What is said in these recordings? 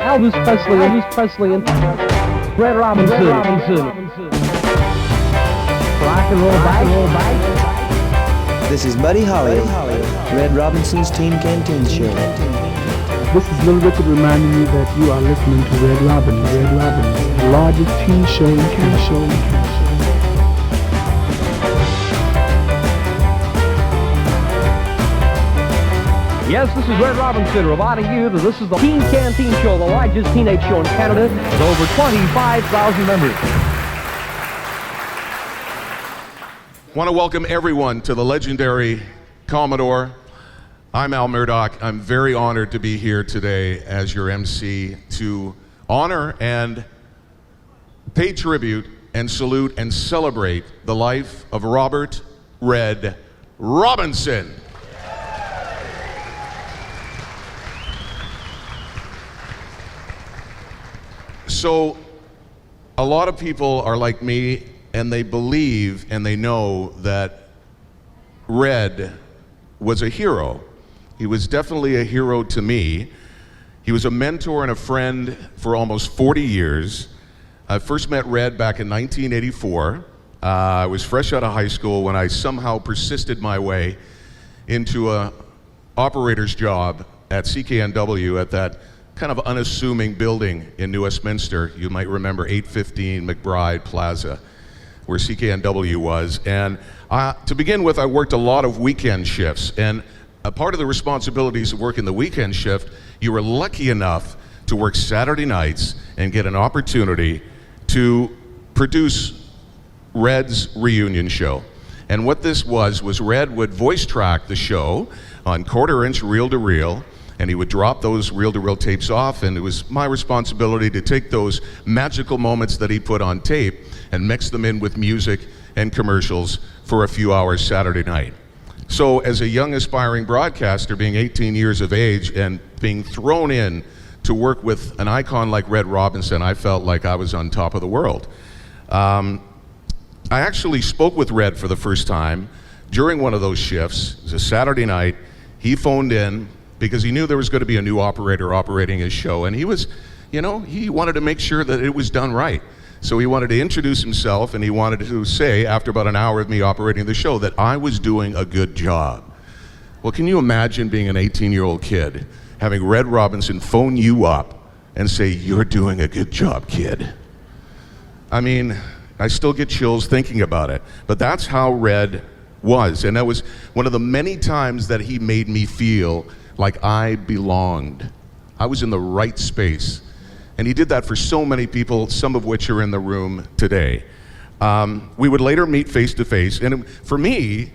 Elvis Presley, and Red Robinson. Rock and roll bike. This is Buddy Holly, Red Robinson's Teen Canteen Show. This is Little Richard reminding you that you are listening to Red Robin, the largest teen show in Canada. Yes, this is Red Robinson reminding you that this is the Teen Canteen Show, the largest teenage show in Canada with over 25,000 members. Want to welcome everyone to the legendary Commodore. I'm Al Murdoch. I'm very honored to be here today as your MC to honor and pay tribute and salute and celebrate the life of Robert Red Robinson. So, a lot of people are like me, and they believe and they know that Red was a hero. He was definitely a hero to me. He was a mentor and a friend for almost 40 years. I first met Red back in 1984. I was fresh out of high school when I somehow persisted my way into a operator's job at CKNW at that kind of unassuming building in New Westminster. You might remember 815 McBride Plaza, where CKNW was. And to begin with, I worked a lot of weekend shifts. And a part of the responsibilities of working the weekend shift, you were lucky enough to work Saturday nights and get an opportunity to produce Red's reunion show. And what this was Red would voice track the show on quarter-inch reel-to-reel, and he would drop those reel-to-reel tapes off, and it was my responsibility to take those magical moments that he put on tape and mix them in with music and commercials for a few hours Saturday night. So as a young aspiring broadcaster, being 18 years of age and being thrown in to work with an icon like Red Robinson, I felt like I was on top of the world. I actually spoke with Red for the first time during one of those shifts. It was a Saturday night. He phoned in because he knew there was going to be a new operator operating his show, and he was, he wanted to make sure that it was done right. So he wanted to introduce himself, and he wanted to say, after about an hour of me operating the show, that I was doing a good job. Well, can you imagine being an 18-year-old kid, having Red Robinson phone you up and say, "You're doing a good job, kid"? I mean, I still get chills thinking about it, but that's how Red was, and that was one of the many times that he made me feel like I belonged. I was in the right space. And he did that for so many people, some of which are in the room today. We would later meet face to face, and for me,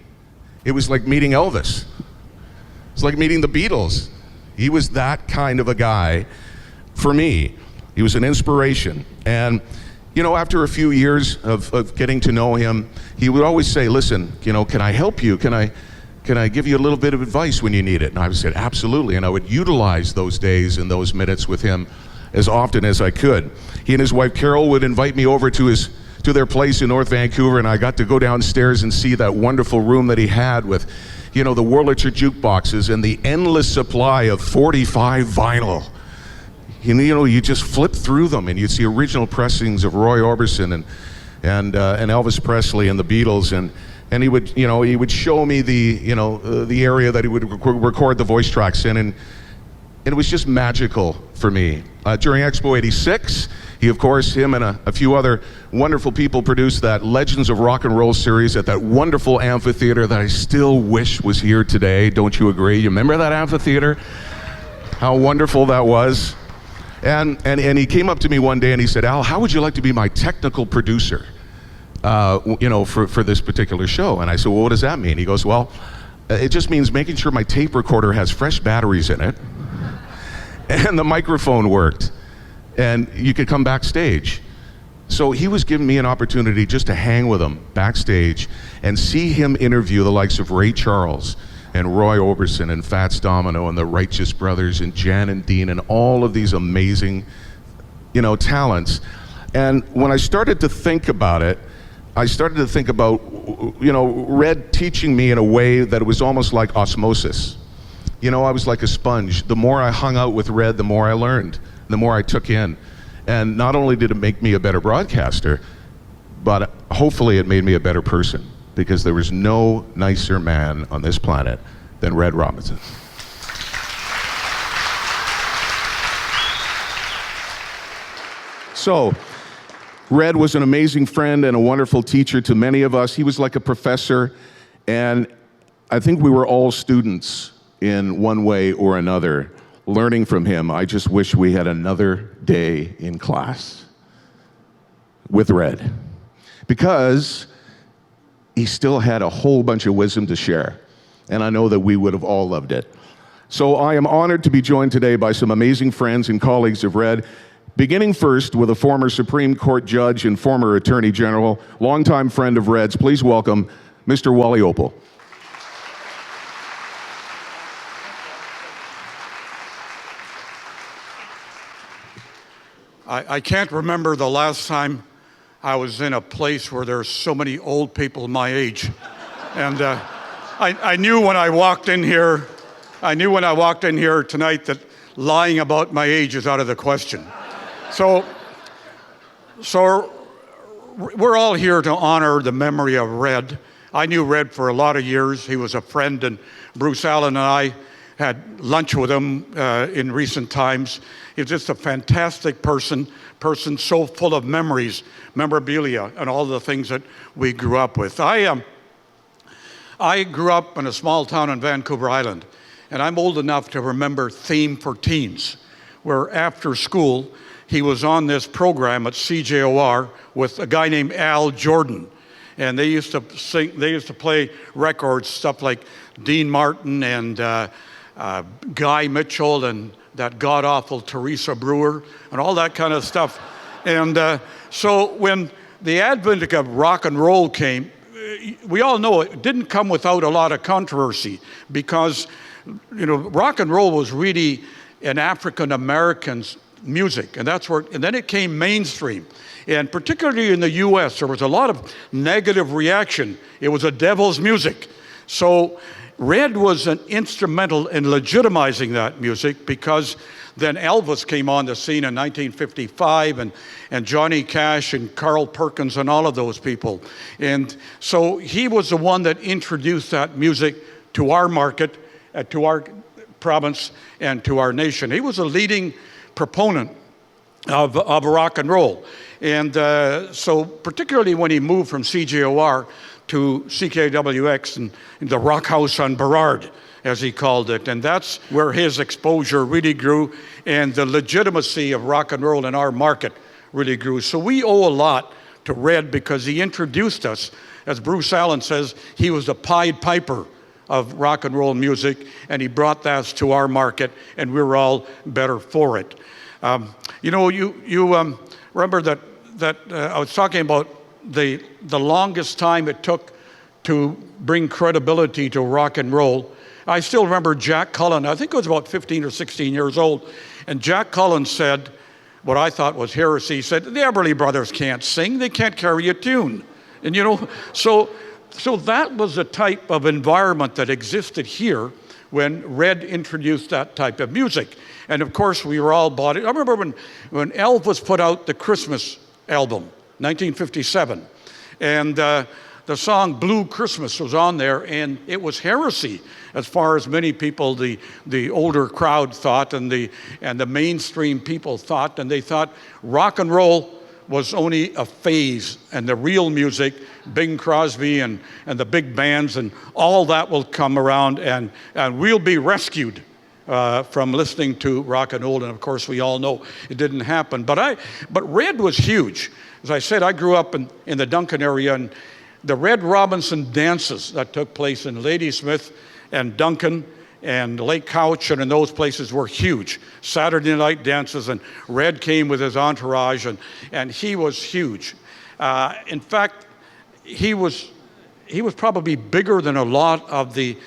it was like meeting Elvis. It's like meeting the Beatles. He was that kind of a guy for me. He was an inspiration. And after a few years of getting to know him, he would always say, "Listen, can I help you? Can I give you a little bit of advice when you need it?" And I would say, "Absolutely." And I would utilize those days and those minutes with him as often as I could. He and his wife Carol would invite me over to their place in North Vancouver, and I got to go downstairs and see that wonderful room that he had with, the Wurlitzer jukeboxes and the endless supply of 45 vinyl. You just flip through them and you'd see original pressings of Roy Orbison and Elvis Presley and the Beatles, and he would show me the area that he would record the voice tracks in, and it was just magical for me. During Expo 86, him and a few other wonderful people produced that Legends of Rock and Roll series at that wonderful amphitheater that I still wish was here today. Don't you agree? You remember that amphitheater? How wonderful that was. And he came up to me one day and he said, "Al, how would you like to be my technical producer, for this particular show?" And I said, "Well, what does that mean?" He goes, "Well, it just means making sure my tape recorder has fresh batteries in it, and the microphone worked, and you could come backstage." So he was giving me an opportunity just to hang with him backstage and see him interview the likes of Ray Charles and Roy Orbison and Fats Domino and the Righteous Brothers and Jan and Dean and all of these amazing, talents. And when I started to think about it, I started to think about, Red teaching me in a way that it was almost like osmosis. I was like a sponge. The more I hung out with Red, the more I learned. the more I took in. And not only did it make me a better broadcaster, but hopefully it made me a better person, because there was no nicer man on this planet than Red Robinson. So, Red was an amazing friend and a wonderful teacher to many of us. He was like a professor, and I think we were all students in one way or another, learning from him. I just wish we had another day in class with Red, because he still had a whole bunch of wisdom to share, and I know that we would have all loved it. So I am honored to be joined today by some amazing friends and colleagues of Red, beginning first with a former Supreme Court judge and former Attorney General, longtime friend of Red's. Please welcome Mr. Wally Oppal. I can't remember the last time I was in a place where there's so many old people my age. And I knew when I walked in here tonight that lying about my age is out of the question. So we're all here to honor the memory of Red. I knew Red for a lot of years. He was a friend, and Bruce Allen and I had lunch with him in recent times. He was just a fantastic person so full of memories, memorabilia, and all the things that we grew up with. I grew up in a small town on Vancouver Island, and I'm old enough to remember Theme for Teens, where after school, he was on this program at CJOR with a guy named Al Jordan. And they used to play records, stuff like Dean Martin and Guy Mitchell and that god-awful Teresa Brewer and all that kind of stuff. And so when the advent of rock and roll came, we all know it didn't come without a lot of controversy, because, you know, rock and roll was really an African American's music, and then it came mainstream. And particularly in the US, there was a lot of negative reaction. It was a devil's music. So Red was an instrumental in legitimizing that music, because then Elvis came on the scene in 1955, and Johnny Cash and Carl Perkins and all of those people. And so he was the one that introduced that music to our market, to our province, and to our nation. He was a leading proponent of rock and roll. And so particularly when he moved from CJOR to CKWX and the Rock House on Burrard, as he called it. And that's where his exposure really grew, and the legitimacy of rock and roll in our market really grew. So we owe a lot to Red, because he introduced us. As Bruce Allen says, he was the Pied Piper of rock and roll music, and he brought that to our market, and we were all better for it. You know, you remember that I was talking about the longest time it took to bring credibility to rock and roll. I still remember Jack Cullen. I think I was about 15 or 16 years old, and Jack Cullen said what I thought was heresy. He said, the Everly Brothers can't sing, they can't carry a tune. And you know, so that was the type of environment that existed here when Red introduced that type of music. And of course, we were all bought it. I remember when Elvis put out the Christmas album, 1957, and the song Blue Christmas was on there, and it was heresy as far as many people, the older crowd thought, and the mainstream people thought, and they thought rock and roll was only a phase, and the real music, Bing Crosby and the big bands and all that will come around, and we'll be rescued from listening to rock and roll. And of course, we all know it didn't happen. But Red was huge. As I said, I grew up in the Duncan area, and the Red Robinson dances that took place in Ladysmith and Duncan and Lake Cowichan and those places were huge. Saturday night dances, and Red came with his entourage, and he was huge. In fact, he was probably bigger than a lot of the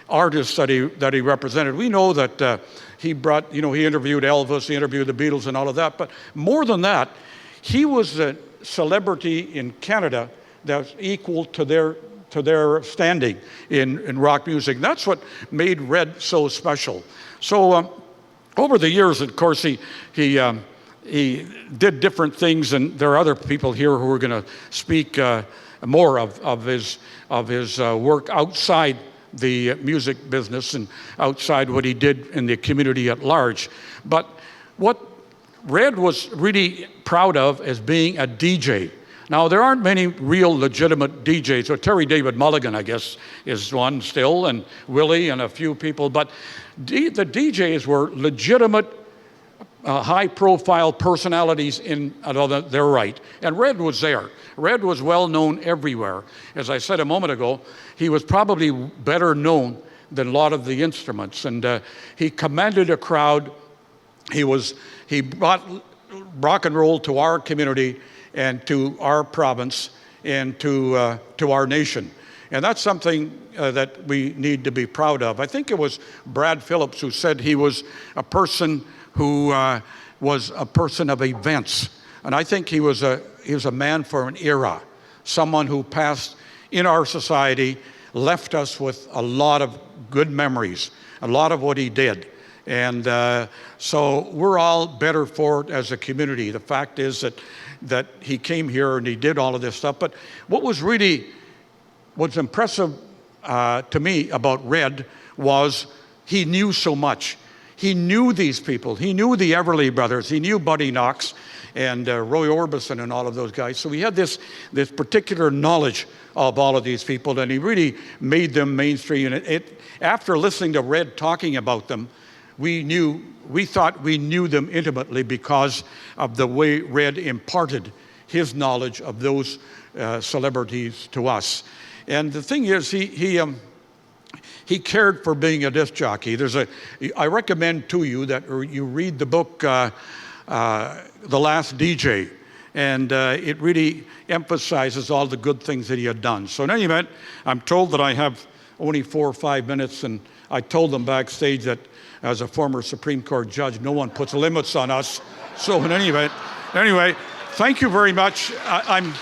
artists that he represented. We know that he interviewed Elvis, he interviewed the Beatles and all of that, but more than that, he was a celebrity in Canada that's equal to their standing in rock music. That's what made Red so special. So over the years, of course, he did different things, and there are other people here who are going to speak more of his work outside the music business and outside what he did in the community at large. But what Red was really proud of is being a DJ. Now, there aren't many real legitimate DJs. So Terry David Mulligan, I guess, is one still, and Willie and a few people. But the DJs were legitimate, high-profile personalities in their right. And Red was there. Red was well known everywhere. As I said a moment ago, he was probably better known than a lot of the instruments. And he commanded a crowd. He brought rock and roll to our community and to our province and to our nation. And that's something that we need to be proud of. I think it was Brad Phillips who said he was a person who was a person of events. And I think he was a man for an era, someone who passed in our society, left us with a lot of good memories, a lot of what he did. And so we're all better for it as a community. The fact is that he came here and he did all of this stuff. But what's impressive to me about Red was he knew so much. He knew these people. He knew the Everly brothers. He knew Buddy Knox and Roy Orbison and all of those guys. So he had this particular knowledge of all of these people, and he really made them mainstream. And after listening to Red talking about them, we thought we knew them intimately because of the way Red imparted his knowledge of those celebrities to us. And the thing is, he cared for being a disc jockey. I recommend to you that you read the book, The Last DJ, and it really emphasizes all the good things that he had done. So in any event, I'm told that I have only 4 or 5 minutes, and I told them backstage that as a former Supreme Court judge, no one puts limits on us. So in any event, anyway, thank you very much. I'm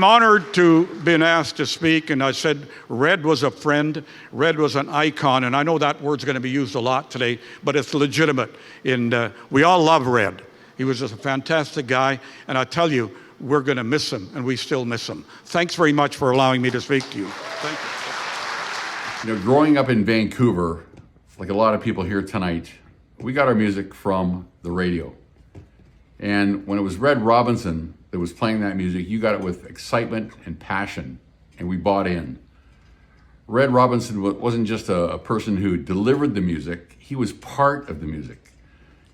honored to have been asked to speak, and I said Red was a friend, Red was an icon, and I know that word's going to be used a lot today, but it's legitimate. And we all love Red. He was just a fantastic guy, and I tell you, we're going to miss him, and we still miss him. Thanks very much for allowing me to speak to you. Thank you. Growing up in Vancouver, like a lot of people here tonight, we got our music from the radio. And when it was Red Robinson that was playing that music, you got it with excitement and passion, and we bought in. Red Robinson wasn't just a person who delivered the music, he was part of the music.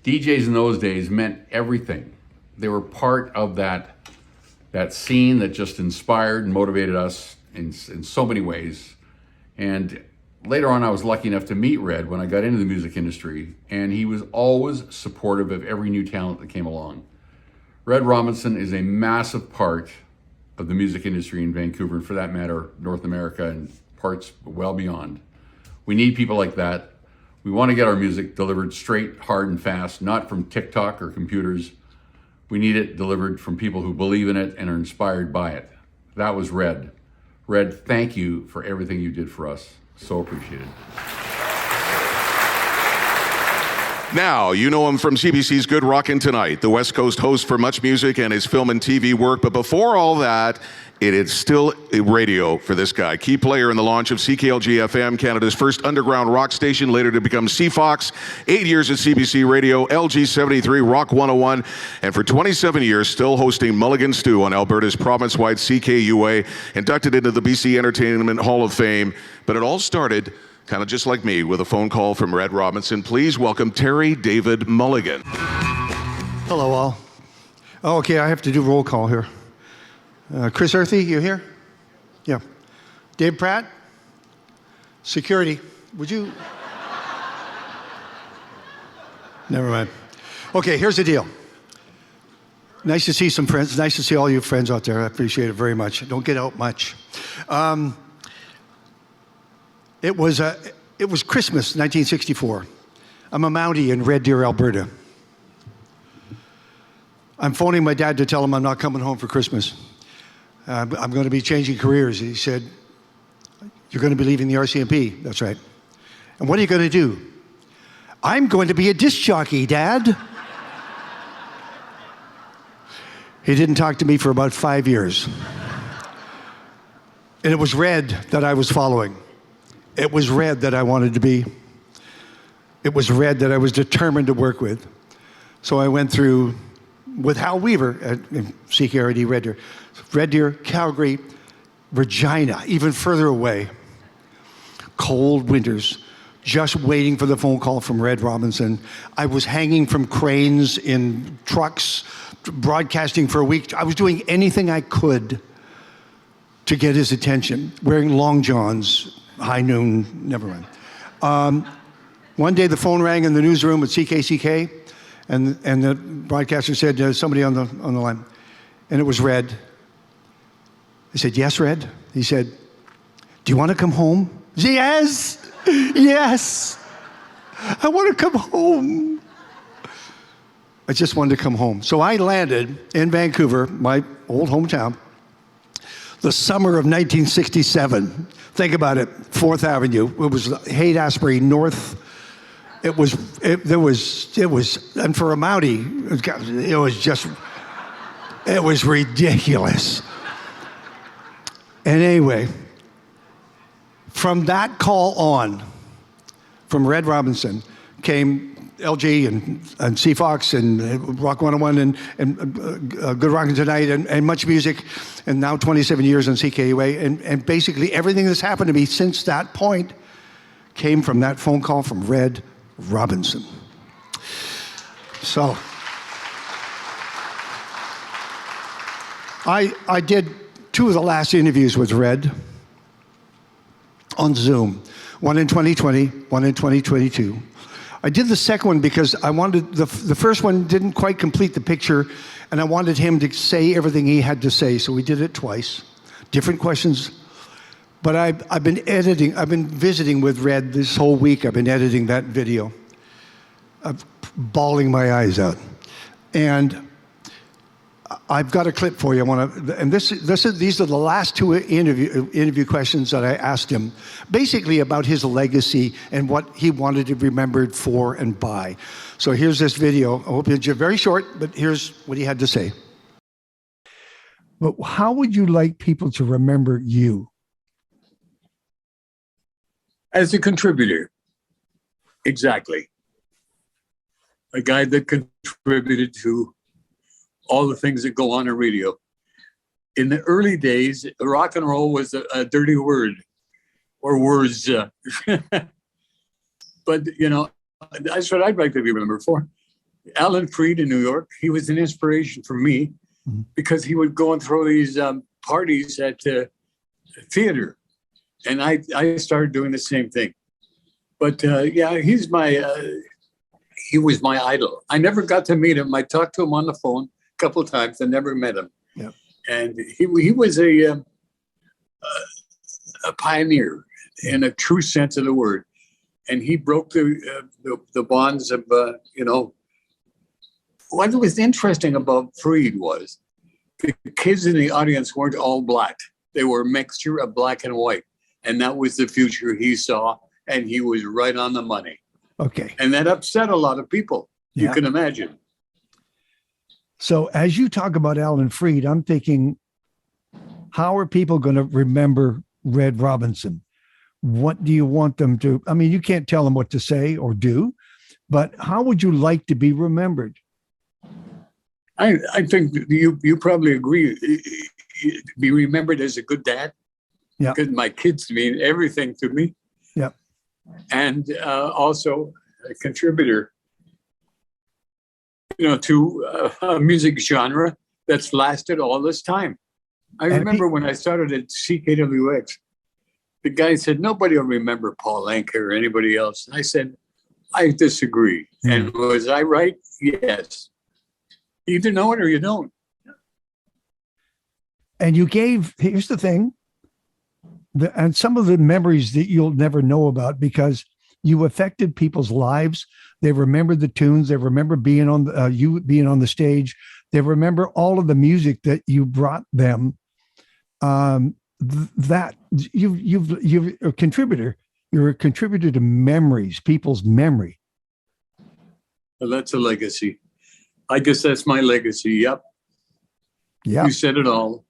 DJs in those days meant everything. They were part of that scene that just inspired and motivated us in so many ways. And later on, I was lucky enough to meet Red when I got into the music industry, and he was always supportive of every new talent that came along. Red Robinson is a massive part of the music industry in Vancouver, and for that matter, North America and parts well beyond. We need people like that. We want to get our music delivered straight, hard, and fast, not from TikTok or computers. We need it delivered from people who believe in it and are inspired by it. That was Red. Red, thank you for everything you did for us. So appreciated. Now, you know him from CBC's Good Rockin' Tonight, the West Coast host for Much Music and his film and TV work. But before all that, it is still radio for this guy. Key player in the launch of CKLG-FM, Canada's first underground rock station, later to become CFOX. 8 years at CBC Radio, LG73, Rock 101, and for 27 years, still hosting Mulligan Stew on Alberta's province-wide CKUA, inducted into the BC Entertainment Hall of Fame. But it all started kind of just like me, with a phone call from Red Robinson. Please welcome Terry David Mulligan. Hello, all. Oh, okay, I have to do roll call here. Chris Earthy, you here? Yeah. Dave Pratt? Security, would you? Never mind. Okay, here's the deal. Nice to see some friends. Nice to see all you friends out there. I appreciate it very much. Don't get out much. It was Christmas, 1964. I'm a Mountie in Red Deer, Alberta. I'm phoning my dad to tell him I'm not coming home for Christmas. I'm going to be changing careers. He said, You're going to be leaving the RCMP. That's right. And what are you going to do? I'm going to be a disc jockey, Dad. He didn't talk to me for about 5 years. And it was Red that I was following. It was Red that I wanted to be. It was Red that I was determined to work with. So I went through with Hal Weaver at CKRD Red Deer. Red Deer, Calgary, Regina, even further away. Cold winters, just waiting for the phone call from Red Robinson. I was hanging from cranes in trucks, broadcasting for a week. I was doing anything I could to get his attention, wearing long johns, high noon, never mind. One day the phone rang in the newsroom at CKCK, and the broadcaster said, "There's somebody on the line," and it was Red. I said, "Yes, Red." He said, "Do you want to come home?" I said, "Yes, yes, I want to come home." I just wanted to come home. So I landed in Vancouver, my old hometown, the summer of 1967. Think about it, 4th Avenue. It was Haight-Ashbury North. It was, and for a Mountie, it was ridiculous. And anyway, from that call on, from Red Robinson, came LG and C Fox and Rock 101 and Good Rockin' Tonight and Much Music, and now 27 years on CKUA. And basically everything that's happened to me since that point came from that phone call from Red Robinson. So I did 2 of the last interviews with Red on Zoom, one in 2020, one in 2022. I did the second one because I wanted, the first one didn't quite complete the picture, and I wanted him to say everything he had to say, so we did it twice. Different questions. But I've been visiting with Red this whole week. I've been editing that video. I'm bawling my eyes out. And I've got a clip for you. These are the last 2 interview questions that I asked him, basically about his legacy and what he wanted to be remembered for and by. So here's this video. I hope it's very short, but here's what he had to say. But how would you like people to remember you? As a contributor. Exactly. A guy that contributed to all the things that go on in radio. In the early days, rock and roll was a dirty word, or words. But, that's what I'd like to be remembered for. Alan Freed in New York, he was an inspiration for me because he would go and throw these parties at theater. And I started doing the same thing. But he was my idol. I never got to meet him. I talked to him on the phone a couple of times. I never met him. Yeah. And he was a pioneer in a true sense of the word. And he broke the bonds of, What was interesting about Freed was the kids in the audience weren't all black. They were a mixture of black and white. And that was the future he saw, and he was right on the money. Okay. And that upset a lot of people. You can imagine. So as you talk about Alan Freed, I'm thinking, how are people going to remember Red Robinson? What do you want them to? I mean, you can't tell them what to say or do, but how would you like to be remembered? I think you probably agree. Be remembered as a good dad. Yeah. Because my kids mean everything to me. Yeah. And also a contributor, to a music genre that's lasted all this time. I remember when I started at CKWX, the guy said, nobody will remember Paul Anka or anybody else. And I said, I disagree. And was I right? Yes. You either know it or you don't. And here's the thing, and some of the memories that you'll never know about because you affected people's lives. They remember the tunes. They remember being on you being on the stage. They remember all of the music that you brought them. that you've a contributor. You're a contributor to memories, people's memory. Well, that's a legacy. I guess that's my legacy. Yep. Yeah. You said it all.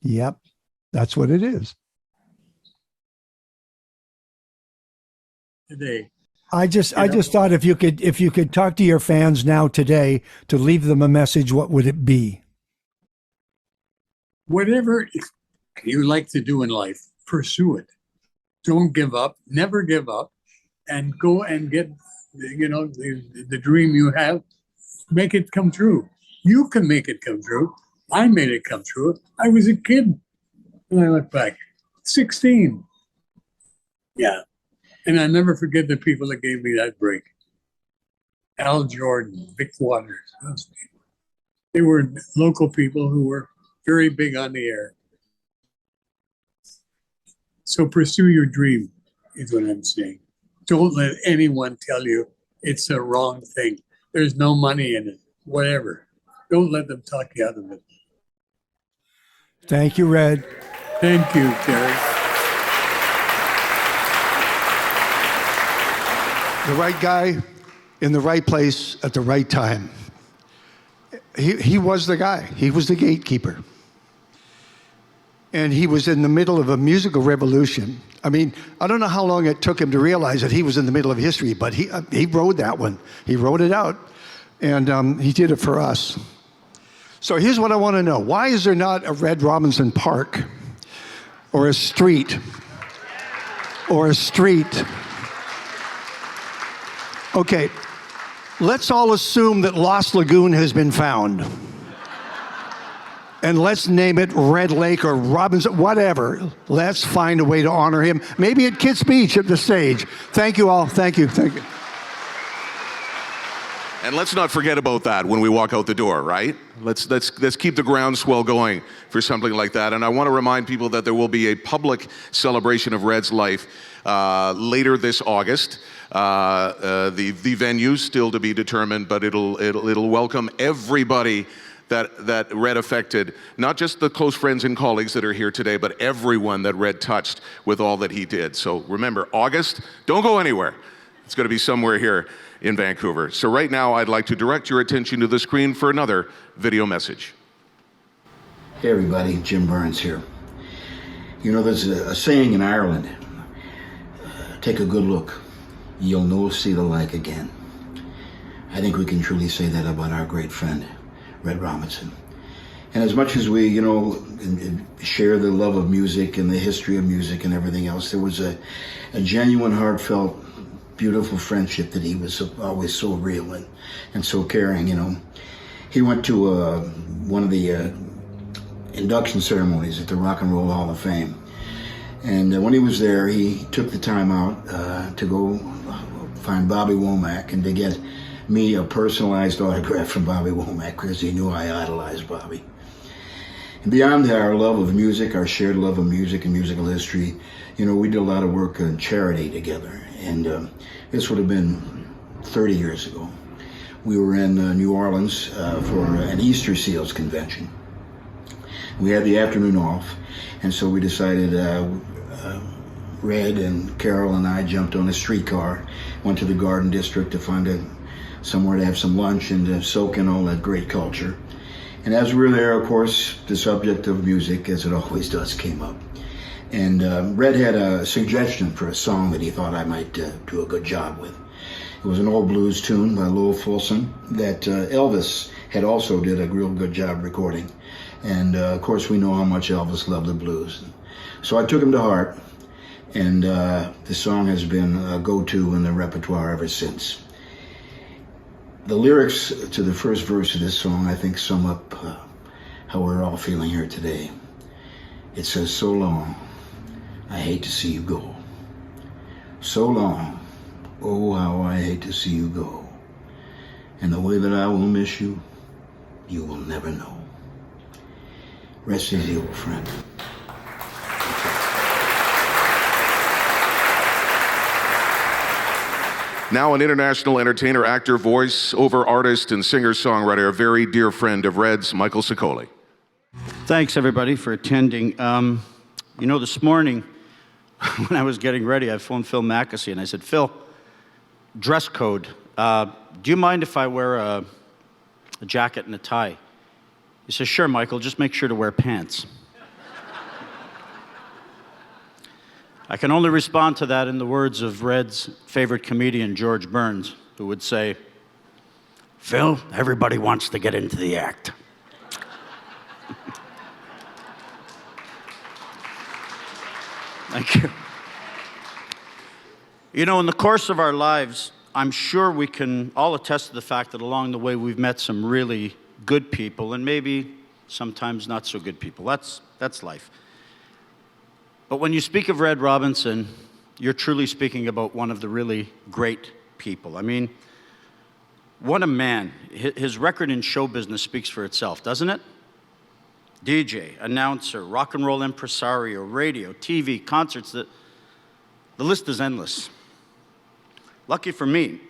Yep. That's what it is. Today. I just thought if you could talk to your fans now today to leave them a message, what would it be? Whatever you like to do in life, pursue it. Don't give up. Never give up, and go and get, the dream you have. Make it come true. You can make it come true. I made it come true. I was a kid when I look back, 16. Yeah, and I never forget the people that gave me that break. Al Jordan, Vic Waters, those people. They were local people who were very big on the air. So pursue your dream, is what I'm saying. Don't let anyone tell you it's the wrong thing. There's no money in it, whatever. Don't let them talk you out of it. Thank you, Red. Thank you, Terry. The right guy in the right place at the right time. He was the guy. He was the gatekeeper. And he was in the middle of a musical revolution. I mean, I don't know how long it took him to realize that he was in the middle of history, but he rode that one. He wrote it out, and he did it for us. So here's what I want to know. Why is there not a Red Robinson Park or a street Okay, let's all assume that Lost Lagoon has been found. And let's name it Red Lake or Robinson, whatever. Let's find a way to honor him. Maybe at Kitts Beach at the stage. Thank you all. Thank you. Thank you. And let's not forget about that when we walk out the door, right? Let's keep the groundswell going for something like that. And I want to remind people that there will be a public celebration of Red's life later this August. The venue still to be determined, but it'll welcome everybody that Red affected, not just the close friends and colleagues that are here today, but everyone that Red touched with all that he did. So remember, August, don't go anywhere. It's going to be somewhere here in Vancouver. So right now, I'd like to direct your attention to the screen for another video message. Hey everybody, Jim Byrnes here. You know, there's a saying in Ireland, take a good look, you'll no see the like again. I think we can truly say that about our great friend, Red Robinson. And as much as we, share the love of music and the history of music and everything else, there was a genuine, heartfelt, beautiful friendship that he was always so real and so caring, He went to one of the induction ceremonies at the Rock and Roll Hall of Fame. And when he was there, he took the time out to go find Bobby Womack and to get me a personalized autograph from Bobby Womack because he knew I idolized Bobby. And beyond our love of music, our shared love of music and musical history, we did a lot of work on charity together. And this would have been 30 years ago. We were in New Orleans for an Easter Seals convention. We had the afternoon off, and so we decided, Red and Carol and I jumped on a streetcar, went to the Garden District to find somewhere to have some lunch and to soak in all that great culture. And as we were there, of course, the subject of music, as it always does, came up. And Red had a suggestion for a song that he thought I might do a good job with. It was an old blues tune by Lowell Fulson that Elvis had also did a real good job recording. And of course, we know how much Elvis loved the blues. So I took him to heart, and the song has been a go-to in the repertoire ever since. The lyrics to the first verse of this song, I think, sum up how we're all feeling here today. It says, so long, I hate to see you go. So long, oh, how I hate to see you go. And the way that I will miss you, you will never know. Rest easy, old friend. Now an international entertainer, actor, voice-over artist, and singer-songwriter, a very dear friend of Red's, Michael Sicoly. Thanks, everybody, for attending. You know, this morning, when I was getting ready, I phoned Phil Mackesy, and I said, Phil, dress code. Do you mind if I wear a jacket and a tie? He says, sure, Michael, just make sure to wear pants. I can only respond to that in the words of Red's favorite comedian, George Byrnes, who would say, Phil, everybody wants to get into the act. Thank you. You know, in the course of our lives, I'm sure we can all attest to the fact that along the way we've met some really good people and maybe sometimes not so good people. That's life. But when you speak of Red Robinson, you're truly speaking about one of the really great people. I mean, what a man. His record in show business speaks for itself, doesn't it? DJ, announcer, rock and roll impresario, radio, TV, concerts, the list is endless. Lucky for me,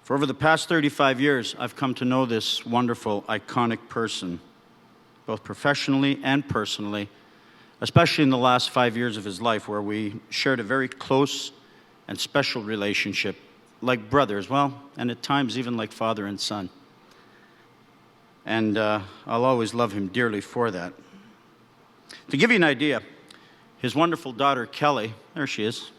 for over the past 35 years, I've come to know this wonderful, iconic person, both professionally and personally, especially in the last 5 years of his life, where we shared a very close and special relationship, like brothers, well, and at times even like father and son. And I'll always love him dearly for that. To give you an idea, his wonderful daughter, Kelly, there she is.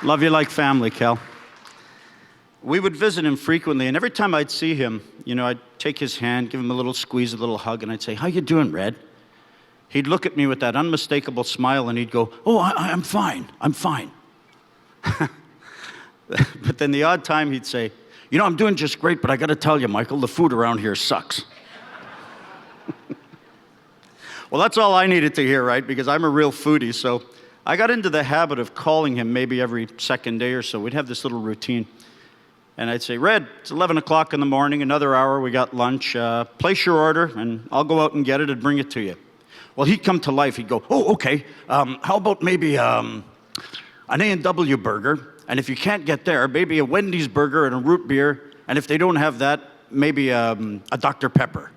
Love you like family, Kel. We would visit him frequently, and every time I'd see him, you know, I'd take his hand, give him a little squeeze, a little hug, and I'd say, how you doing, Red? He'd look at me with that unmistakable smile, and he'd go, oh, I'm fine, I'm fine. But then the odd time he'd say, you know, I'm doing just great, but I got to tell you, Michael, the food around here sucks. Well, that's all I needed to hear, right? Because I'm a real foodie, so I got into the habit of calling him maybe every second day or so. We'd have this little routine. And I'd say, Red, it's 11 o'clock in the morning, another hour, we got lunch. Place your order, and I'll go out and get it and bring it to you. Well, he'd come to life. He'd go, oh, okay. How about maybe an A&W burger? And if you can't get there, maybe a Wendy's burger and a root beer. And if they don't have that, maybe a Dr. Pepper.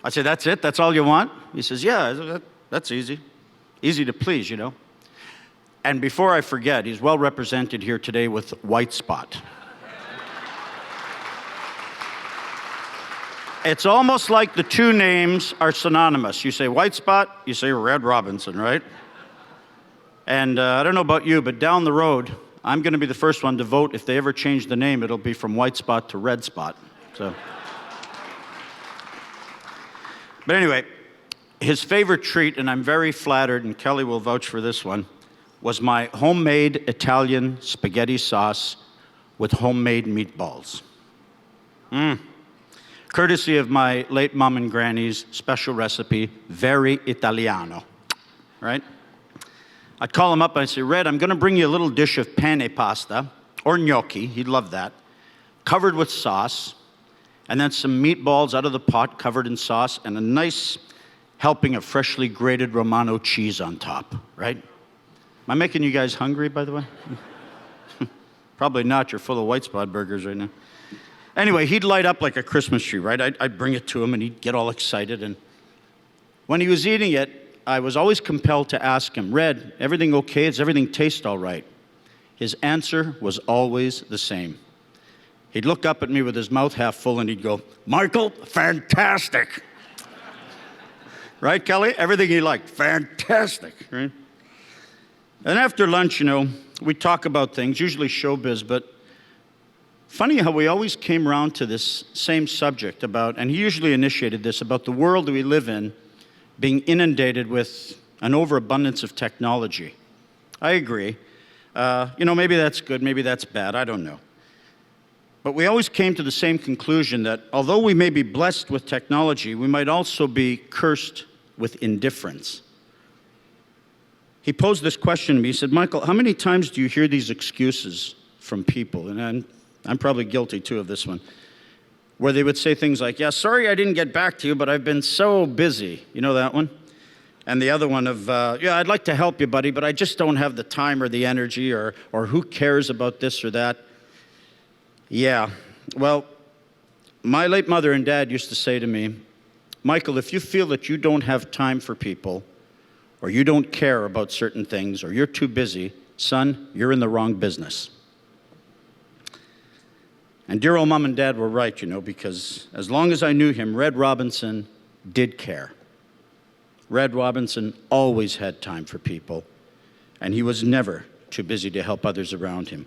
I said, that's it? That's all you want? He says, yeah, that's easy. Easy to please, you know. And before I forget, he's well represented here today with White Spot. It's almost like the two names are synonymous. You say White Spot, you say Red Robinson, right? And I don't know about you, but down the road, I'm going to be the first one to vote. If they ever change the name, it'll be from White Spot to Red Spot. So. But anyway, his favorite treat, and I'm very flattered, and Kelly will vouch for this one, was my homemade Italian spaghetti sauce with homemade meatballs. Courtesy of my late mom and granny's special recipe, very Italiano, right? I'd call him up and I'd say, Red, I'm going to bring you a little dish of penne pasta, or gnocchi, he'd love that, covered with sauce, and then some meatballs out of the pot covered in sauce, and a nice helping of freshly grated Romano cheese on top, right? Am I making you guys hungry, by the way? Probably not, you're full of White Spot burgers right now. Anyway, he'd light up like a Christmas tree, right? I'd bring it to him and he'd get all excited, and when he was eating it, I was always compelled to ask him, Red, everything okay? Does everything taste all right? His answer was always the same. He'd look up at me with his mouth half full and he'd go, Michael, fantastic. Right, Kelly? Everything he liked, fantastic, right? And after lunch, you know, we'd talk about things, usually showbiz, but funny how we always came around to this same subject about, and he usually initiated this, about the world that we live in being inundated with an overabundance of technology. I agree. You know, maybe that's good, maybe that's bad, I don't know. But we always came to the same conclusion that although we may be blessed with technology, we might also be cursed with indifference. He posed this question to me. He said, Michael, how many times do you hear these excuses from people? And I'm probably guilty too of this one, where they would say things like, yeah, sorry I didn't get back to you, but I've been so busy. You know that one? And the other one of, yeah, I'd like to help you, buddy, but I just don't have the time or the energy, or who cares about this or that. Yeah, well, my late mother and dad used to say to me, Michael, if you feel that you don't have time for people, or you don't care about certain things, or you're too busy, son, you're in the wrong business. And dear old mom and dad were right, you know, because as long as I knew him, Red Robinson did care. Red Robinson always had time for people, and he was never too busy to help others around him.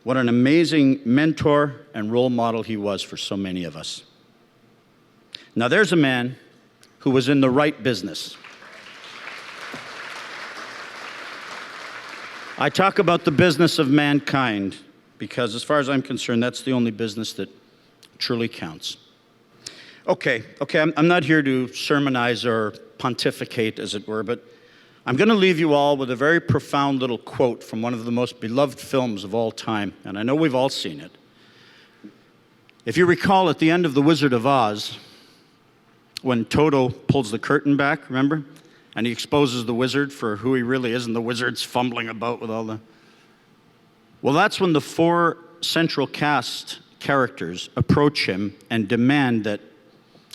What an amazing mentor and role model he was for so many of us. Now there's a man who was in the right business. I talk about the business of mankind because as far as I'm concerned, that's the only business that truly counts. Okay, I'm not here to sermonize or pontificate, as it were, but I'm going to leave you all with a very profound little quote from one of the most beloved films of all time, and I know we've all seen it. If you recall, at the end of The Wizard of Oz, when Toto pulls the curtain back, remember? And he exposes the wizard for who he really is, and the wizard's fumbling about with all the... Well, that's when the 4 central cast characters approach him and demand that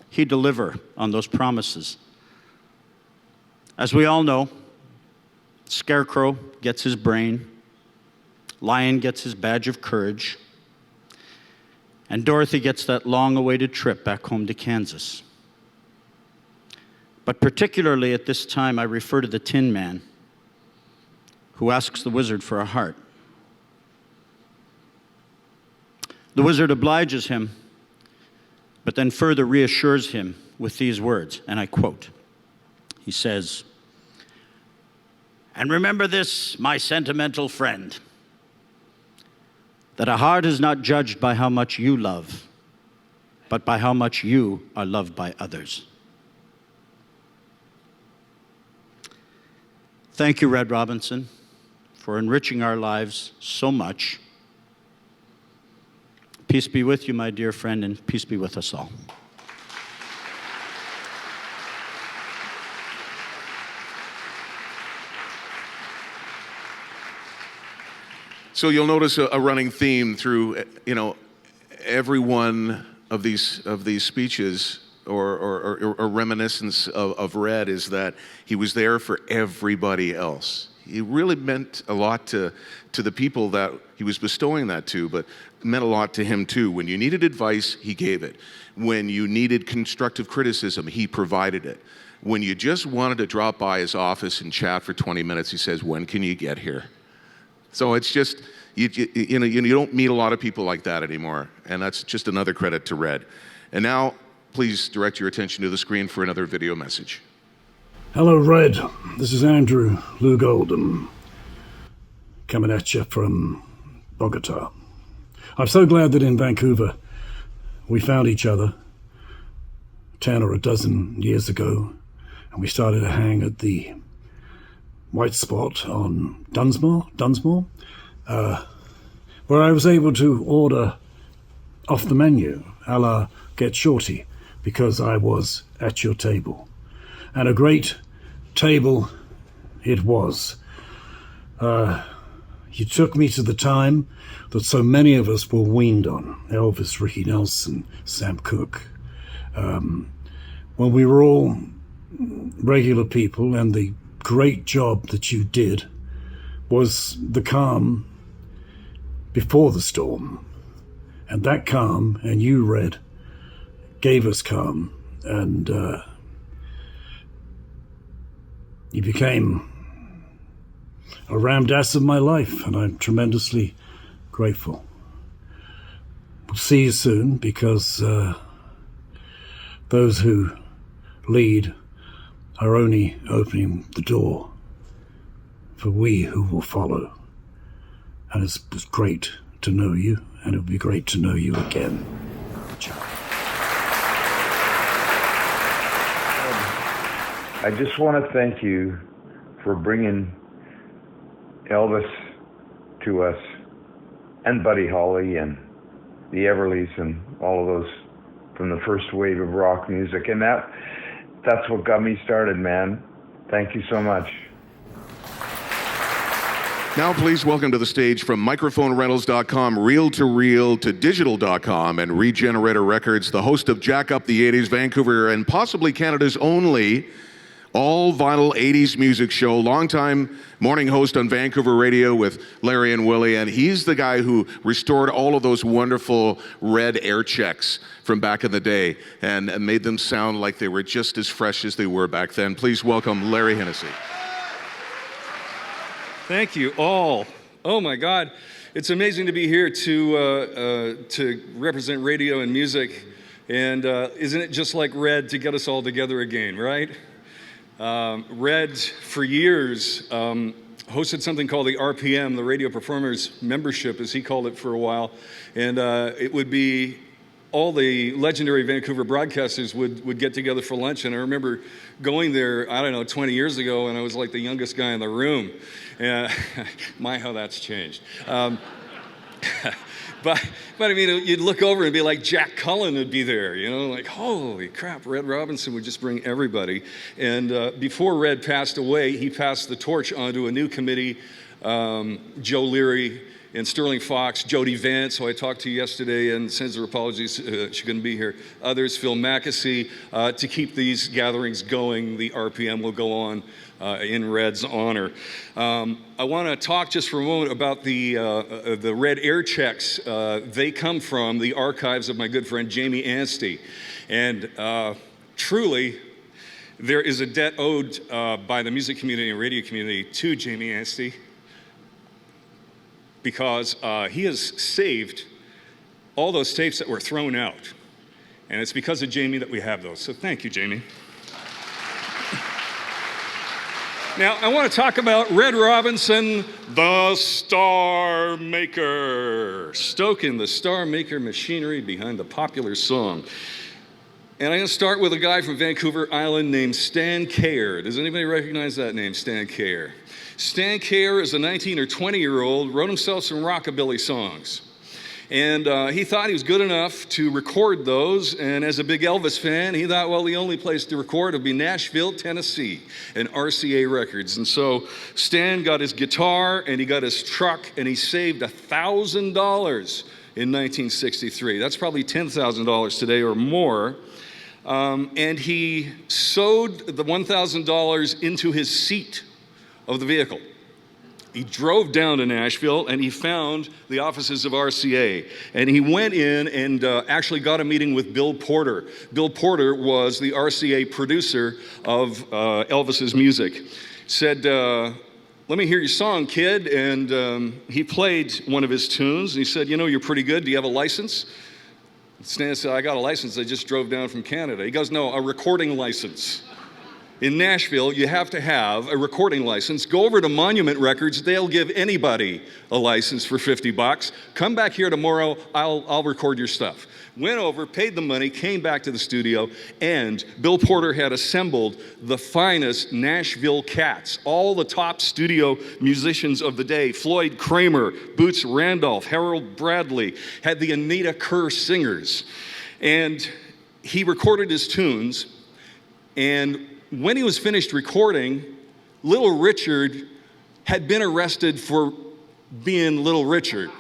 he deliver on those promises. As we all know, Scarecrow gets his brain, Lion gets his badge of courage, and Dorothy gets that long-awaited trip back home to Kansas. But particularly at this time, I refer to the Tin Man, who asks the wizard for a heart. The wizard obliges him, but then further reassures him with these words, and I quote. He says, "And remember this, my sentimental friend, that a heart is not judged by how much you love, but by how much you are loved by others." Thank you, Red Robinson, for enriching our lives so much. Peace be with you, my dear friend, and peace be with us all. So you'll notice a running theme through, every one of these speeches or reminiscence of Red is that he was there for everybody else. He really meant a lot to the people that he was bestowing that to, but meant a lot to him too. When you needed advice, he gave it. When you needed constructive criticism, he provided it. When you just wanted to drop by his office and chat for 20 minutes, he says, "When can you get here?" So it's just, you don't meet a lot of people like that anymore, and that's just another credit to Red. And now, please direct your attention to the screen for another video message. Hello, Red. This is Andrew Loog Oldham, coming at you from Bogota. I'm so glad that in Vancouver we found each other 10 or a dozen years ago, and we started to hang at the White Spot on Dunsmore, where I was able to order off the menu, a la Get Shorty, because I was at your table. And a great table it was. You took me to the time that so many of us were weaned on, Elvis, Ricky Nelson, Sam Cooke. When we were all regular people, and the great job that you did was the calm before the storm. And that calm, and you, Red, gave us calm, and you became a ramdass of my life, and I'm tremendously grateful. We'll see you soon, because those who lead are only opening the door for we who will follow. And it's great to know you, and it would be great to know you again. Ciao. I just want to thank you for bringing Elvis to us, and Buddy Holly and the Everlys and all of those from the first wave of rock music. And that's what got me started, man. Thank you so much. Now please welcome to the stage from microphonerentals.com, reel to digital.com, and Regenerator Records, the host of Jack Up the 80s, Vancouver, and possibly Canada's only all-vinyl 80s music show, longtime morning host on Vancouver radio with Larry and Willie, and he's the guy who restored all of those wonderful red air checks from back in the day and made them sound like they were just as fresh as they were back then. Please welcome Larry Hennessey. Thank you all. Oh my God, it's amazing to be here to represent radio and music, and isn't it just like Red to get us all together again, right? Red, for years, hosted something called the RPM, the Radio Performers Membership, as he called it for a while. And it would be all the legendary Vancouver broadcasters would get together for lunch. And I remember going there, I don't know, 20 years ago, and I was like the youngest guy in the room. My, how that's changed. But I mean, you'd look over and be like, Jack Cullen would be there, you know, like, holy crap, Red Robinson would just bring everybody. And before Red passed away, he passed the torch onto a new committee, Joe Leary and Sterling Fox, Jody Vance, who I talked to yesterday and sends her apologies, she couldn't be here. Others, Phil Mackesy, to keep these gatherings going. The RPM will go on in Red's honor. I want to talk just for a moment about the Red air checks. They come from the archives of my good friend Jamie Anstey. And truly, there is a debt owed by the music community and radio community to Jamie Anstey, because he has saved all those tapes that were thrown out. And it's because of Jamie that we have those. So thank you, Jamie. Now, I want to talk about Red Robinson, the Star Maker, stoking the Star Maker machinery behind the popular song. And I'm going to start with a guy from Vancouver Island named Stan Kayer. Does anybody recognize that name, Stan Kayer? Stan Kayer is a 19 or 20-year-old, wrote himself some rockabilly songs. And he thought he was good enough to record those, and as a big Elvis fan, he thought, well, the only place to record would be Nashville, Tennessee, and RCA Records. And so Stan got his guitar, and he got his truck, and he saved $1,000 in 1963. That's probably $10,000 today or more. And he sewed the $1,000 into his seat of the vehicle. He drove down to Nashville and he found the offices of RCA. And he went in and actually got a meeting with Bill Porter. Bill Porter was the RCA producer of Elvis's music. Said, let me hear your song, kid. And he played one of his tunes. And he said, you know, you're pretty good. Do you have a license? Stan said, I got a license. I just drove down from Canada. He goes, no, a recording license. In Nashville, you have to have a recording license. Go over to Monument Records. They'll give anybody a license for $50. Come back here tomorrow. I'll record your stuff. Went over, paid the money, came back to the studio, and Bill Porter had assembled the finest Nashville cats, all the top studio musicians of the day. Floyd Kramer, Boots Randolph, Harold Bradley, had the Anita Kerr singers. And he recorded his tunes, and when he was finished recording, Little Richard had been arrested for being Little Richard.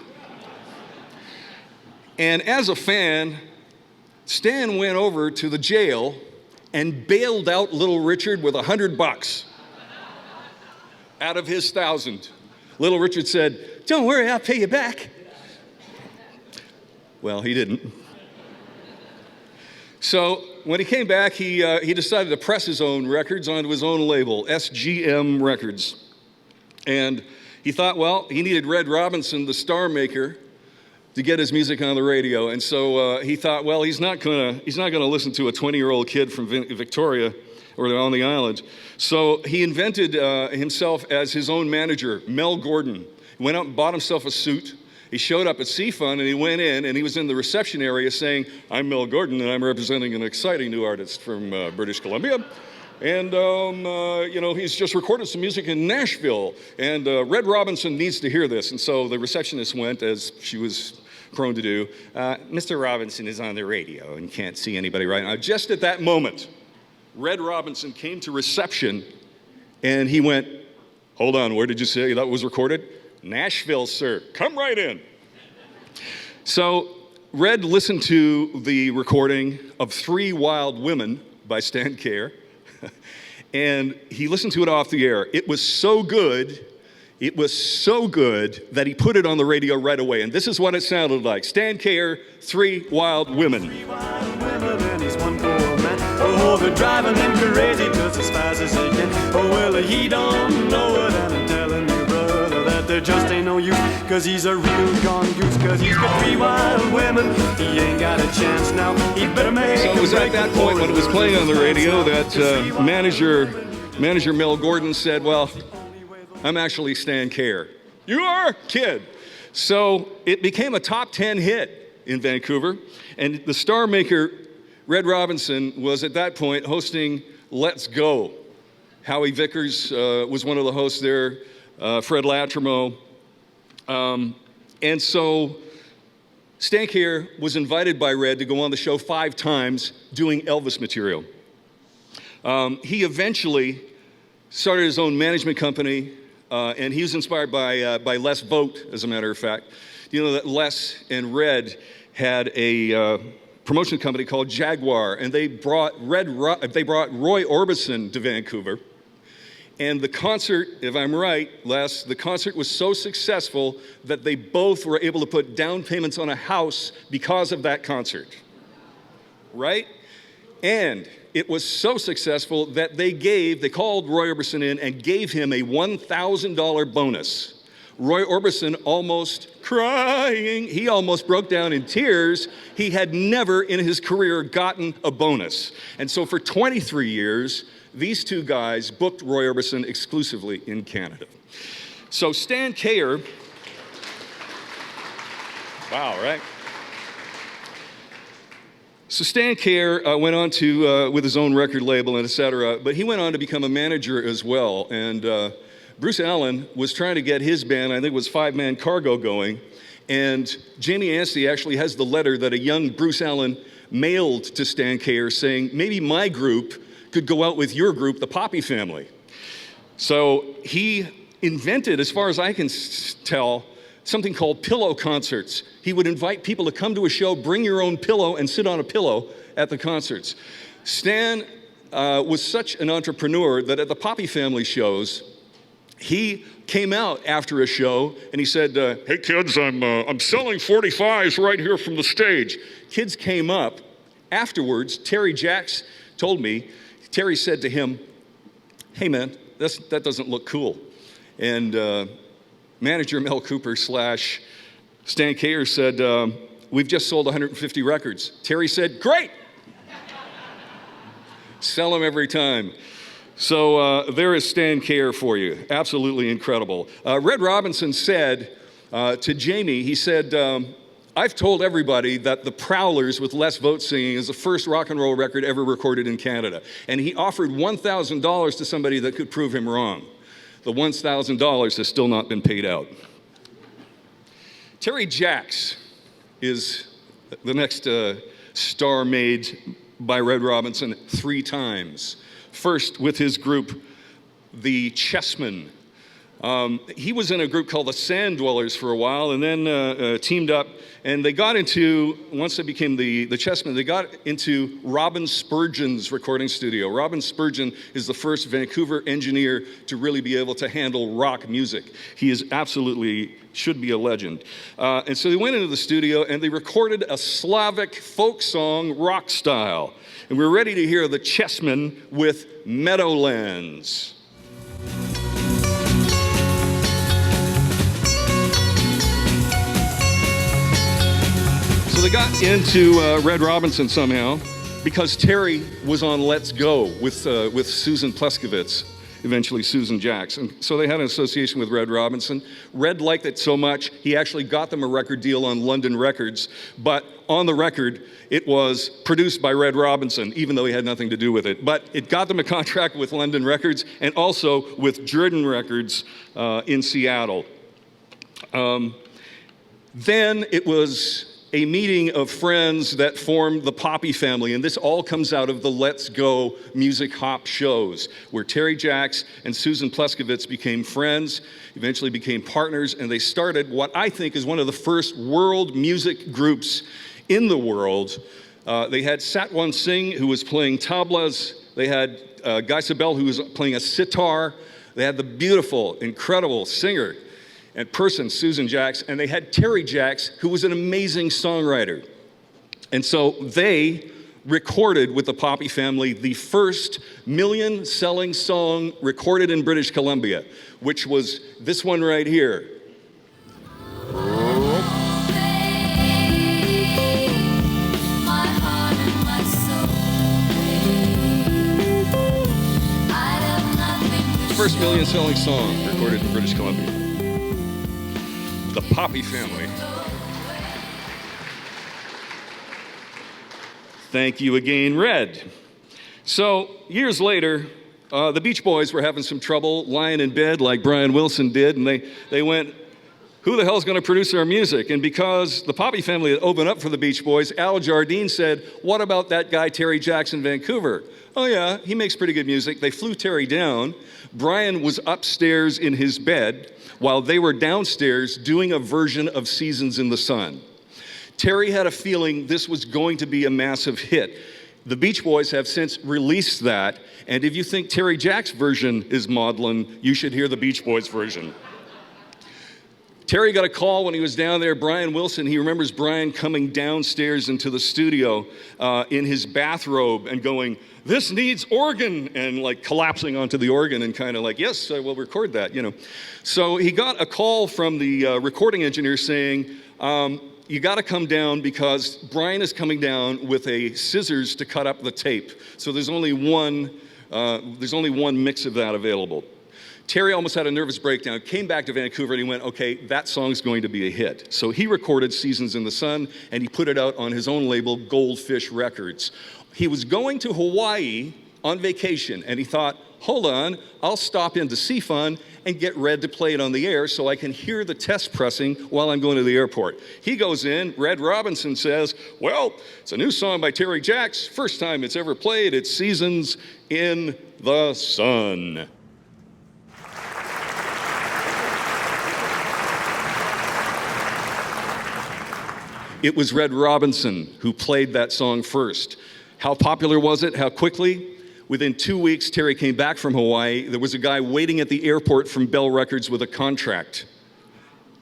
And as a fan, Stan went over to the jail and bailed out Little Richard with $100 out of his 1,000. Little Richard said, don't worry, I'll pay you back. Well, he didn't. So when he came back, he decided to press his own records onto his own label, SGM Records. And he thought, well, he needed Red Robinson, the Star Maker, to get his music on the radio. And so he thought, well, he's not gonna listen to a 20-year-old kid from Victoria or on the island. So he invented himself as his own manager, Mel Gordon. He went out and bought himself a suit. He showed up at Seafun and he went in and he was in the reception area saying, I'm Mel Gordon and I'm representing an exciting new artist from British Columbia. And, you know, he's just recorded some music in Nashville and Red Robinson needs to hear this. And so the receptionist went, as she was prone to do, Mr. Robinson is on the radio and can't see anybody right now. Just at that moment, Red Robinson came to reception and he went, hold on, where did you say that was recorded? Nashville, sir. Come right in. So Red listened to the recording of 3 Wild Women by Stan Kayer, and he listened to it off the air. It was so good that he put it on the radio right away, and this is what it sounded like. Stan Kayer, 3 Wild Women. Oh, they're driving him crazy just as fast as they can. Oh, well, he don't know it, and I'm telling you, brother, that there just ain't no use, cause he's a real gone goose, cause he's got 3 wild women. He ain't got a chance now, he better make. So it was at that point when it was playing on the radio that manager Mel Gordon said, well, I'm actually Stan Kayer. You are? Kid. So it became a top 10 hit in Vancouver, and the star maker Red Robinson was at that point hosting Let's Go. Howie Vickers was one of the hosts there, Fred Latrimo. And so Stan Kayer was invited by Red to go on the show 5 times doing Elvis material. He eventually started his own management company, and he was inspired by Les Vogt, as a matter of fact. You know that Les and Red had a promotion company called Jaguar, and they brought Roy Orbison to Vancouver. And the concert, if I'm right, Les, the concert was so successful that they both were able to put down payments on a house because of that concert, right? And it was so successful that they called Roy Orbison in and gave him a $1,000 bonus. Roy Orbison almost crying. He almost broke down in tears. He had never in his career gotten a bonus. And so for 23 years, these 2 guys booked Roy Orbison exclusively in Canada. So Stan Kayer, wow, right? So Stan Kayer went on to, with his own record label and et cetera, but he went on to become a manager as well. And Bruce Allen was trying to get his band, I think it was 5-Man Cargo, going, and Jamie Anstey actually has the letter that a young Bruce Allen mailed to Stan Kayer saying, maybe my group could go out with your group, the Poppy Family. So he invented, as far as I can tell, something called pillow concerts. He would invite people to come to a show, bring your own pillow, and sit on a pillow at the concerts. Stan was such an entrepreneur that at the Poppy Family shows, he came out after a show and he said, hey kids, I'm selling 45s right here from the stage. Kids came up. Afterwards, Terry Jacks told me, Terry said to him, hey man, that doesn't look cool. And manager Mel Cooper / Stan Kayer said, we've just sold 150 records. Terry said, great. Sell them every time. So there is Stan Kayer for you. Absolutely incredible. Red Robinson said to Jamie, he said, I've told everybody that The Prowlers with Les Vogt singing is the first rock and roll record ever recorded in Canada. And he offered $1,000 to somebody that could prove him wrong. The $1,000 has still not been paid out. Terry Jacks is the next star made by Red Robinson 3 times. First with his group, the Chessmen. He was in a group called the Sand Dwellers for a while, and then teamed up, and they got into, once they became the Chessmen, they got into Robin Spurgeon's recording studio. Robin Spurgeon is the first Vancouver engineer to really be able to handle rock music. He is absolutely, should be a legend. And so they went into the studio and they recorded a Slavic folk song rock style. And we're ready to hear the Chessmen with Meadowlands. So they got into Red Robinson somehow because Terry was on Let's Go with Susan Pleskowitz, eventually Susan Jacks. And so they had an association with Red Robinson. Red liked it so much, he actually got them a record deal on London Records, but on the record, it was produced by Red Robinson, even though he had nothing to do with it. But it got them a contract with London Records and also with Jordan Records in Seattle. Then it was a meeting of friends that formed the Poppy family, and this all comes out of the Let's Go music hop shows, where Terry Jacks and Susan Pleskowitz became friends, eventually became partners, and they started what I think is one of the first world music groups in the world. They had Satwan Singh, who was playing tablas. They had Guy Sabel, who was playing a sitar. They had the beautiful, incredible singer and person, Susan Jacks, and they had Terry Jacks, who was an amazing songwriter. And so they recorded with the Poppy family the first million-selling song recorded in British Columbia, which was this one right here. First million-selling song recorded in British Columbia. The Poppy family. Thank you again, Red. So, years later, the Beach Boys were having some trouble lying in bed like Brian Wilson did, and they went, who the hell's going to produce our music? And because the Poppy family had opened up for the Beach Boys, Al Jardine said, what about that guy Terry Jacks in Vancouver? Oh yeah, he makes pretty good music. They flew Terry down. Brian was upstairs in his bed while they were downstairs doing a version of Seasons in the Sun. Terry had a feeling this was going to be a massive hit. The Beach Boys have since released that, and if you think Terry Jacks' version is maudlin, you should hear the Beach Boys version. Terry got a call when he was down there. Brian Wilson, he remembers Brian coming downstairs into the studio in his bathrobe and going, this needs organ, and like collapsing onto the organ and kind of like, yes, I will record that, you know. So he got a call from the recording engineer saying, you got to come down because Brian is coming down with a scissors to cut up the tape. So there's only one mix of that available. Terry almost had a nervous breakdown, came back to Vancouver, and he went, okay, that song's going to be a hit. So he recorded Seasons in the Sun, and he put it out on his own label, Goldfish Records. He was going to Hawaii on vacation, and he thought, hold on, I'll stop into CFUN and get Red to play it on the air so I can hear the test pressing while I'm going to the airport. He goes in, Red Robinson says, well, it's a new song by Terry Jacks, first time it's ever played, it's Seasons in the Sun. It was Red Robinson who played that song first. How popular was it? How quickly? Within 2 weeks, Terry came back from Hawaii. There was a guy waiting at the airport from Bell Records with a contract.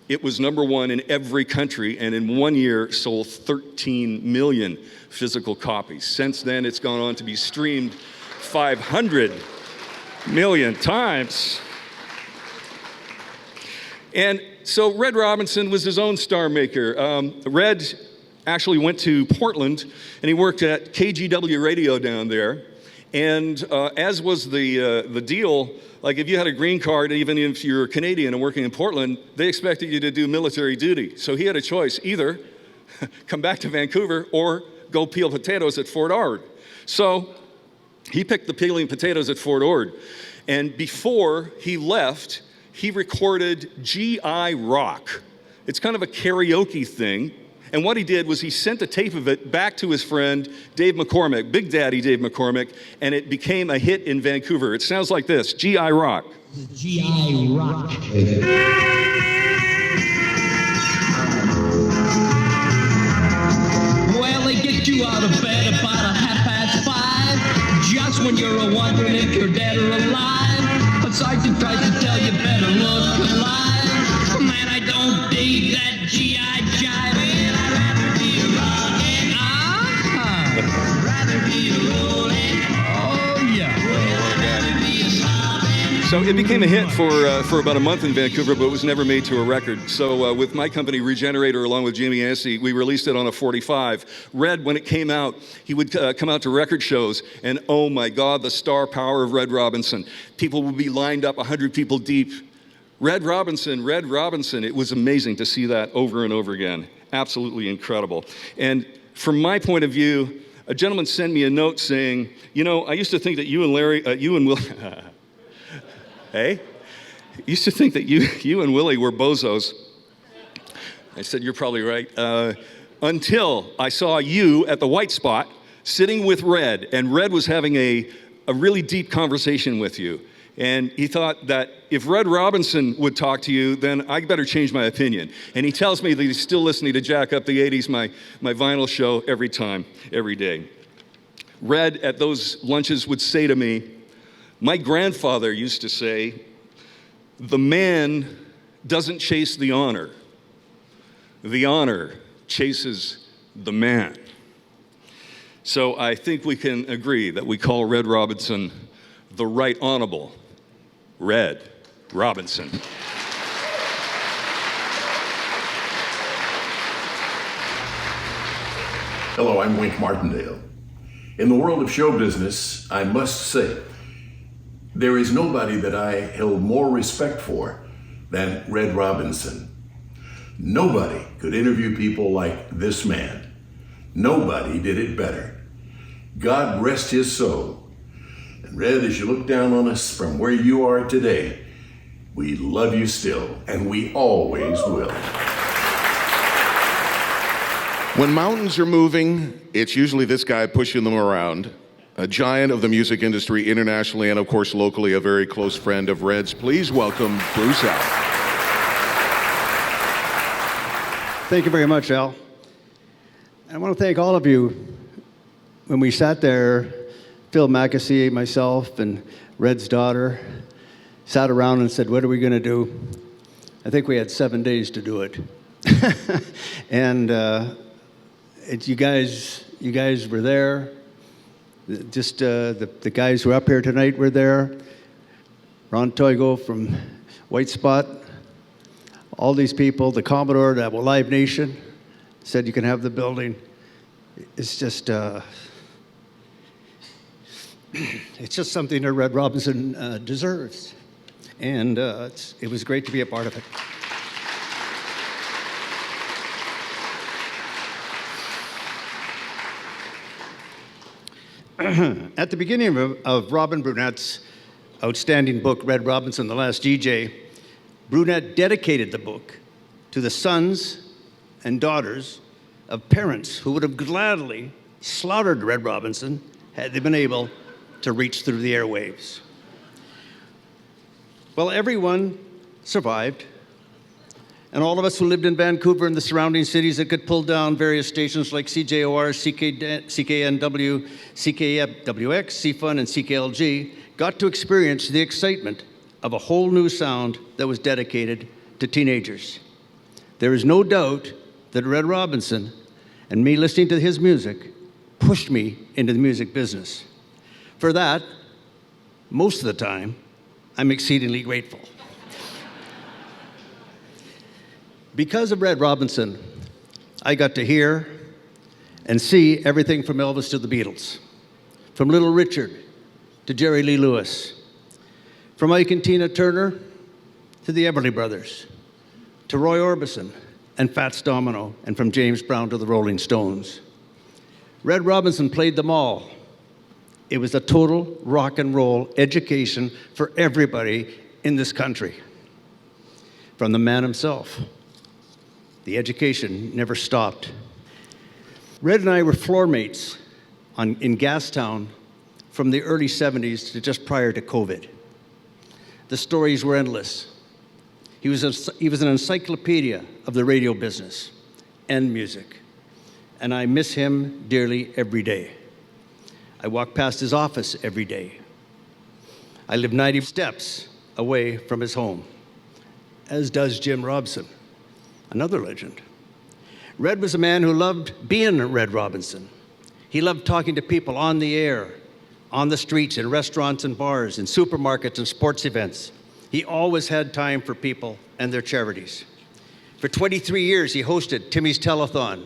It was #1 in every country, and in 1 year sold 13 million physical copies. Since then, it's gone on to be streamed 500 million times. And so Red Robinson was his own star maker. Red actually went to Portland, and he worked at KGW Radio down there. And as was the deal, like if you had a green card, even if you're Canadian and working in Portland, they expected you to do military duty. So he had a choice, either come back to Vancouver or go peel potatoes at Fort Ord. So he picked the peeling potatoes at Fort Ord. And before he left, he recorded G.I. Rock. It's kind of a karaoke thing. And what he did was he sent a tape of it back to his friend, Dave McCormick, Big Daddy Dave McCormick, and it became a hit in Vancouver. It sounds like this, G.I. Rock. G.I. Rock. Well, they get you out of bed about 5:30, just when you're wondering if you're dead or alive. But Sergeant tries to tell you better look alive. Man, I don't dig that G.I. jive. I'd rather be a rockin'. Rather be a rollin'. Oh, yeah. Rather be a stoppin'. So it became a hit for about a month in Vancouver, but it was never made to a record. So with my company, Regenerator, along with Jamie Hennessey, we released it on a 45. Red, when it came out, he would come out to record shows, and oh my God, the star power of Red Robinson. People would be lined up 100 people deep. Red Robinson, Red Robinson. It was amazing to see that over and over again. Absolutely incredible. And from my point of view, a gentleman sent me a note saying, you know, I used to think that you and Will, hey? Used to think that you and Willie were bozos. I said, you're probably right. until I saw you at the White Spot sitting with Red, and Red was having a really deep conversation with you. And he thought that if Red Robinson would talk to you, then I better change my opinion. And he tells me that he's still listening to Jack Up the 80s, my vinyl show, every time, every day. Red at those lunches would say to me, my grandfather used to say, the man doesn't chase the honor chases the man. So I think we can agree that we call Red Robinson the Right Honorable Red Robinson. Hello, I'm Wink Martindale. In the world of show business, I must say, there is nobody that I held more respect for than Red Robinson. Nobody could interview people like this man. Nobody did it better. God rest his soul. And Red, as you look down on us from where you are today, we love you still, and we always will. When mountains are moving, it's usually this guy pushing them around. A giant of the music industry internationally and, of course, locally, a very close friend of Red's. Please welcome Bruce Al. Thank you very much, Al. I want to thank all of you. When we sat there, Phil Mackesy, myself, and Red's daughter sat around and said, what are we going to do? I think we had 7 days to do it. And you guys were there. Just the guys who are up here tonight were there. Ron Toigo from White Spot. All these people, the Commodore, the Live Nation, said you can have the building. It's just something that Red Robinson deserves. And it was great to be a part of it. At the beginning of Robin Brunett's outstanding book, Red Robinson, The Last DJ, Brunette dedicated the book to the sons and daughters of parents who would have gladly slaughtered Red Robinson had they been able to reach through the airwaves. Well, everyone survived, and all of us who lived in Vancouver and the surrounding cities that could pull down various stations like CJOR, CKNW, CKWX, CFUN, and CKLG got to experience the excitement of a whole new sound that was dedicated to teenagers. There is no doubt that Red Robinson and me listening to his music pushed me into the music business. For that, most of the time, I'm exceedingly grateful. Because of Red Robinson, I got to hear and see everything from Elvis to the Beatles, from Little Richard to Jerry Lee Lewis, from Ike and Tina Turner to the Everly Brothers, to Roy Orbison and Fats Domino, and from James Brown to the Rolling Stones. Red Robinson played them all. It was a total rock and roll education for everybody in this country. From the man himself, the education never stopped. Red and I were floor mates in Gastown from the early 70s to just prior to COVID. The stories were endless. He was an encyclopedia of the radio business and music, and I miss him dearly every day. I walk past his office every day. I live 90 steps away from his home, as does Jim Robson, another legend. Red was a man who loved being Red Robinson. He loved talking to people on the air, on the streets, in restaurants and bars, in supermarkets and sports events. He always had time for people and their charities. For 23 years, he hosted Timmy's Telethon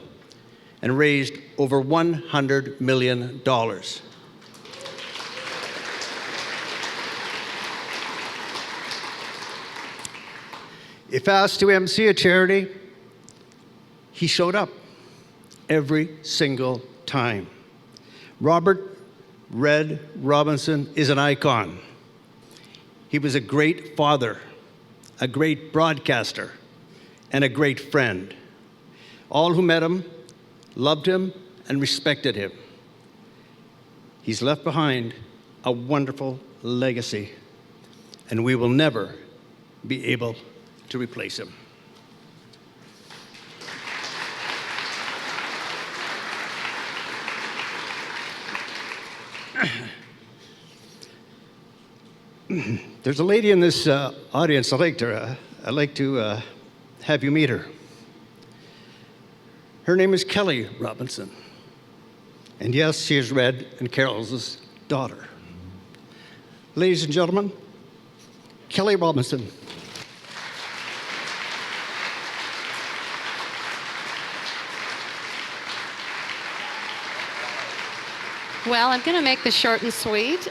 and raised over $100 million. If asked to MC a charity, he showed up every single time. Robert Red Robinson is an icon. He was a great father, a great broadcaster, and a great friend. All who met him loved him, and respected him. He's left behind a wonderful legacy, and we will never be able to replace him. There's a lady in this audience. I'd like to have you meet her. Her name is Kelly Robinson. And yes, she is Red and Carol's daughter. Ladies and gentlemen, Kelly Robinson. Well, I'm going to make this short and sweet.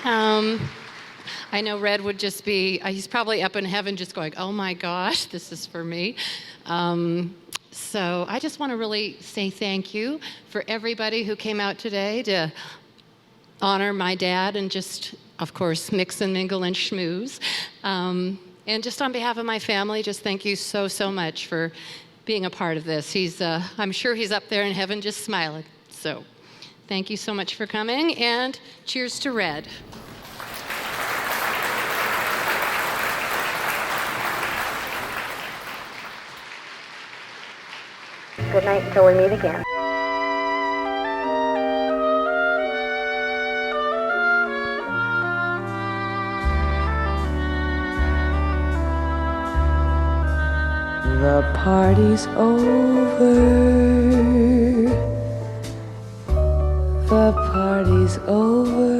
I know Red would just be, he's probably up in heaven just going, oh my gosh, this is for me. So I just want to really say thank you for everybody who came out today to honor my dad and just, of course, mix and mingle and schmooze. And just on behalf of my family, just thank you so, so much for being a part of this. I'm sure he's up there in heaven just smiling. So thank you so much for coming, and cheers to Red. Good night until we meet again. The party's over. The party's over.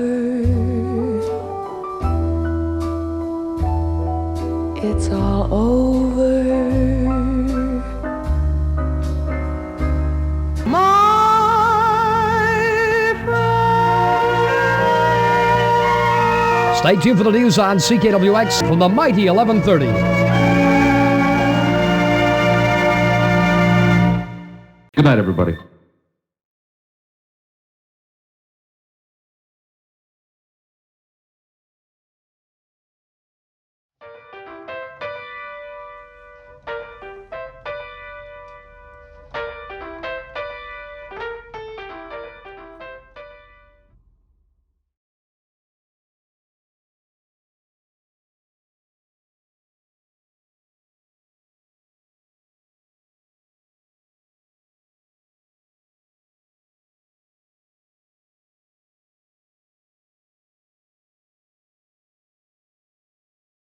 It's all over. Stay tuned for the news on CKWX from the mighty 1130. Good night, everybody.